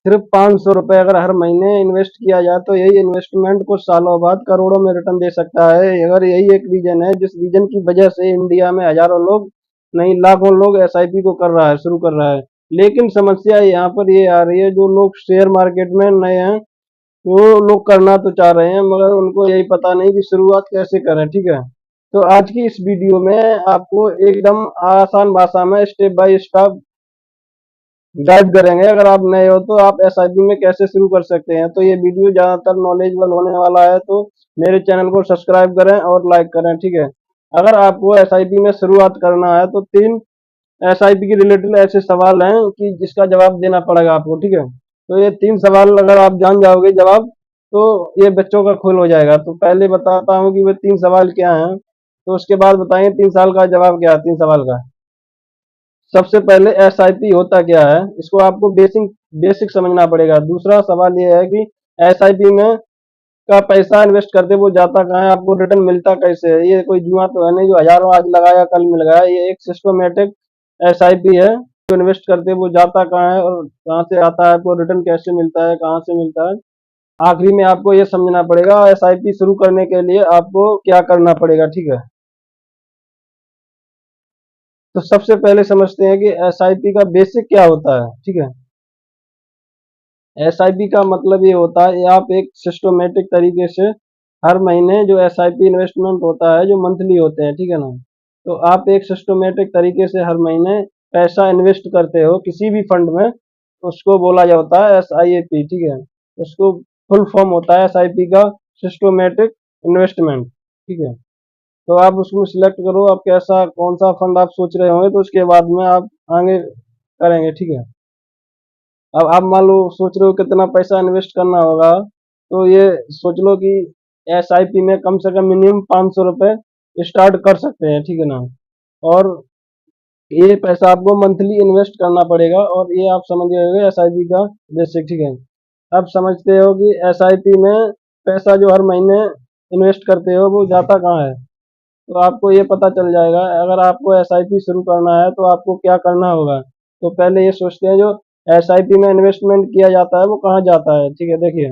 सिर्फ 500 रुपये अगर हर महीने इन्वेस्ट किया जाए तो यही इन्वेस्टमेंट कुछ सालों बाद करोड़ों में रिटर्न दे सकता है। अगर यही एक रीजन है जिस रीजन की वजह से इंडिया में हजारों लोग नहीं लाखों लोग एसआईपी को कर रहा है, शुरू कर रहा है। लेकिन समस्या यहाँ पर ये आ रही है, जो लोग शेयर मार्केट में नए हैं वो लोग करना तो चाह रहे हैं मगर उनको यही पता नहीं कि शुरुआत कैसे करें। ठीक है, तो आज की इस वीडियो में आपको एकदम आसान भाषा में स्टेप बाय स्टेप गाइड करेंगे। अगर आप नए हो तो आप एसआईपी में कैसे शुरू कर सकते हैं। तो ये वीडियो ज़्यादातर नॉलेजेबल होने वाला है, तो मेरे चैनल को सब्सक्राइब करें और लाइक करें। ठीक है, अगर आपको एसआईपी में शुरुआत करना है तो 3 एसआईपी के रिलेटेड ऐसे सवाल हैं कि जिसका जवाब देना पड़ेगा आपको। ठीक है, तो ये 3 सवाल अगर आप जान जाओगे जवाब तो ये बच्चों का खोल हो जाएगा। तो पहले बताता हूँ कि वे 3 सवाल क्या हैं, तो उसके बाद बताएंगे 3 साल का जवाब क्या है 3 सवाल का। सबसे पहले एसआईपी होता क्या है, इसको आपको बेसिक बेसिक समझना पड़ेगा। दूसरा सवाल ये है कि एसआईपी में का पैसा इन्वेस्ट करते वो जाता कहाँ है, आपको रिटर्न मिलता कैसे है। ये कोई जुआ तो है नहीं जो हजारों आज लगाया कल मिल गया। ये एक सिस्टमेटिक एसआईपी है, जो इन्वेस्ट करते वो जाता कहाँ है और कहाँ से आता है, आपको रिटर्न कैसे मिलता है, कहाँ से मिलता है। आखिरी में आपको ये समझना पड़ेगा एसआईपी शुरू करने के लिए आपको क्या करना पड़ेगा। ठीक है, तो सबसे पहले समझते हैं कि एसआईपी का बेसिक क्या होता है। ठीक है, एसआईपी का मतलब ये होता है, ये आप एक सिस्टमेटिक तरीके से हर महीने जो एसआईपी इन्वेस्टमेंट होता है जो मंथली होते हैं, ठीक है ना, तो आप एक सिस्टमेटिक तरीके से हर महीने पैसा इन्वेस्ट करते हो किसी भी फंड में, उसको बोला जाता है एसआईपी। ठीक है, उसको फुल फॉर्म होता है एसआईपी का, सिस्टमेटिक इन्वेस्टमेंट। ठीक है, तो आप उसमें सिलेक्ट करो आप कैसा कौन सा फंड आप सोच रहे होंगे, तो उसके बाद में आप आगे करेंगे। ठीक है, अब आप मान लो सोच रहे हो कितना पैसा इन्वेस्ट करना होगा, तो ये सोच लो कि एसआईपी में कम से कम मिनिमम 500 रुपये स्टार्ट कर सकते हैं। ठीक है ना, और ये पैसा आपको मंथली इन्वेस्ट करना पड़ेगा, और ये आप समझ गए होंगे एसआईपी का बेसिक। ठीक है, अब समझते हो कि एसआईपी में पैसा जो हर महीने इन्वेस्ट करते हो वो जाता कहाँ है, तो आपको ये पता चल जाएगा। अगर आपको एसआईपी शुरू करना है तो आपको क्या करना होगा, तो पहले ये सोचते हैं जो एसआईपी में इन्वेस्टमेंट किया जाता है वो कहाँ जाता है। ठीक है, देखिए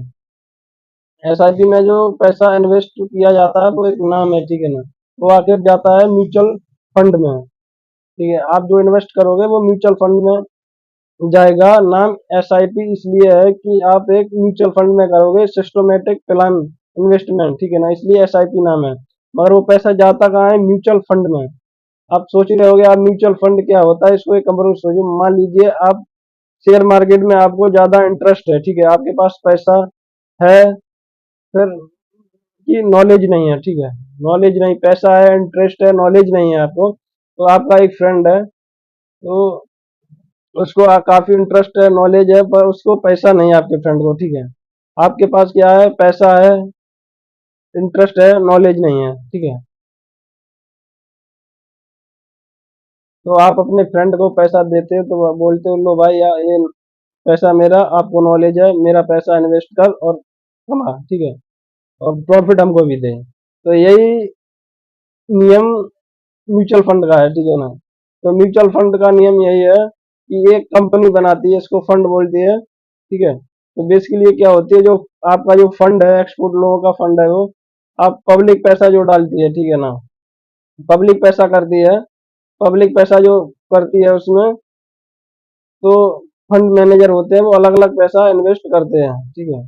एसआईपी में जो पैसा इन्वेस्ट किया जाता है वो एक नाम है। ठीक है ना, वो आखिर जाता है म्यूचुअल फंड में। ठीक है, आप जो इन्वेस्ट करोगे वो म्यूचुअल फंड में जाएगा। नाम एसआईपी इसलिए है कि आप एक म्यूचुअल फंड में करोगे सिस्टमेटिक प्लान इन्वेस्टमेंट। ठीक है ना, इसलिए एसआईपी नाम है। मगर वो पैसा जाता कहाँ है, म्यूचुअल फंड में। आप सोच रहे होगे आप म्यूचुअल फंड क्या होता है, इसको एक कंपनी सोचो। मान लीजिए आप शेयर मार्केट में आपको ज्यादा इंटरेस्ट है, ठीक है, आपके पास पैसा है, फिर की नॉलेज नहीं है। ठीक है, नॉलेज नहीं, पैसा है इंटरेस्ट है नॉलेज नहीं है आपको, तो आपका एक फ्रेंड है, तो उसको काफी इंटरेस्ट है नॉलेज है पर उसको पैसा नहीं है आपके फ्रेंड को। ठीक है, आपके पास क्या है, पैसा है इंटरेस्ट है नॉलेज नहीं है। ठीक है, तो आप अपने फ्रेंड को पैसा देते हो तो बोलते हो लो भाई ये पैसा मेरा, आपको नॉलेज है, मेरा पैसा इन्वेस्ट कर और कमा। ठीक है, और प्रॉफिट हमको भी दे। तो यही नियम म्यूचुअल फंड का है। ठीक है ना, तो म्यूचुअल फंड का नियम यही है कि एक कंपनी बनाती है, इसको फंड बोलती है। ठीक है, तो बेसिकली ये क्या होती है, जो आपका जो फंड है एक्सपोर्ट लोगों का फंड है वो आप पब्लिक पैसा जो डालती है। ठीक है ना, पब्लिक पैसा करती है, पब्लिक पैसा जो करती है उसमें तो फंड मैनेजर होते हैं वो अलग अलग पैसा इन्वेस्ट करते हैं। ठीक है,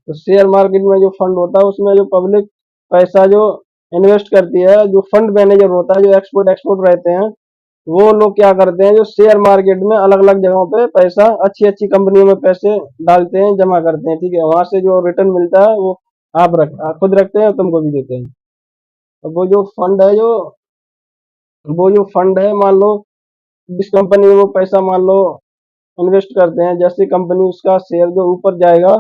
तो शेयर मार्केट में जो फंड होता है उसमें जो पब्लिक पैसा जो इन्वेस्ट करती है, जो फंड मैनेजर होता है जो एक्सपोर्ट एक्सपोर्ट रहते हैं, वो लोग क्या करते हैं जो शेयर मार्केट में अलग अलग जगहों पे पैसा अच्छी अच्छी कंपनियों में पैसे डालते हैं, जमा करते हैं। ठीक है, वहां से जो रिटर्न मिलता है वो आप खुद रखते हैं और तुमको भी देते हैं। तो वो जो फंड है मान लो जिस कंपनी में वो पैसा मान लो इन्वेस्ट करते हैं, जैसे कंपनी उसका शेयर जो ऊपर जाएगा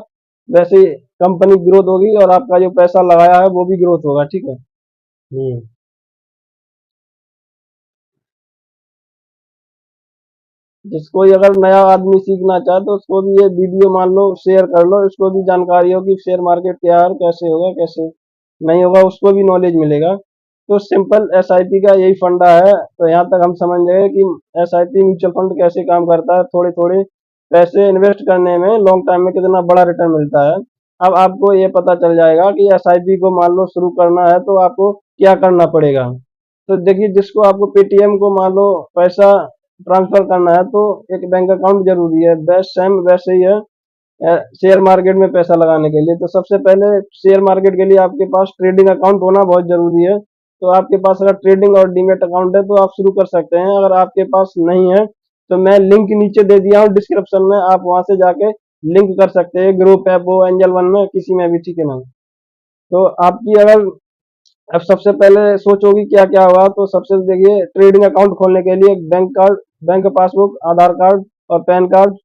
वैसे कंपनी ग्रोथ होगी और आपका जो पैसा लगाया है वो भी ग्रोथ होगा। ठीक है, जिसको अगर नया आदमी सीखना चाहे तो उसको भी ये वीडियो मान लो शेयर कर लो, उसको भी जानकारी हो कि शेयर मार्केट क्या है, कैसे होगा कैसे नहीं होगा, उसको भी नॉलेज मिलेगा। तो सिंपल एसआईपी का यही फंडा है। तो यहाँ तक हम समझ गए कि एसआईपी म्यूचुअल फंड कैसे काम करता है, थोड़े थोड़े पैसे इन्वेस्ट करने में लॉन्ग टाइम में कितना बड़ा रिटर्न मिलता है। अब आपको ये पता चल जाएगा कि एसआईपी को मान लो शुरू करना है तो आपको क्या करना पड़ेगा। तो देखिए, जिसको आपको पेटीएम को मान लो पैसा ट्रांसफर करना है तो एक बैंक अकाउंट जरूरी है। बेस्ट सेम वैसे ही है शेयर मार्केट में पैसा लगाने के लिए। तो सबसे पहले शेयर मार्केट के लिए आपके पास ट्रेडिंग अकाउंट होना बहुत जरूरी है। तो आपके पास अगर ट्रेडिंग और डीमेट अकाउंट है तो आप शुरू कर सकते हैं। अगर आपके पास नहीं है तो मैं लिंक नीचे दे दिया हूँ डिस्क्रिप्शन में, आप वहां से जाके लिंक कर सकते हैं, ग्रुप ऐप हो, एंजल वन में, किसी में भी, ठीक है ना। तो आपकी अगर अब सबसे पहले सोचोगी क्या क्या होगा, तो सबसे देखिए ट्रेडिंग अकाउंट खोलने के लिए बैंक कार्ड, बैंक पासबुक, आधार कार्ड और पैन कार्ड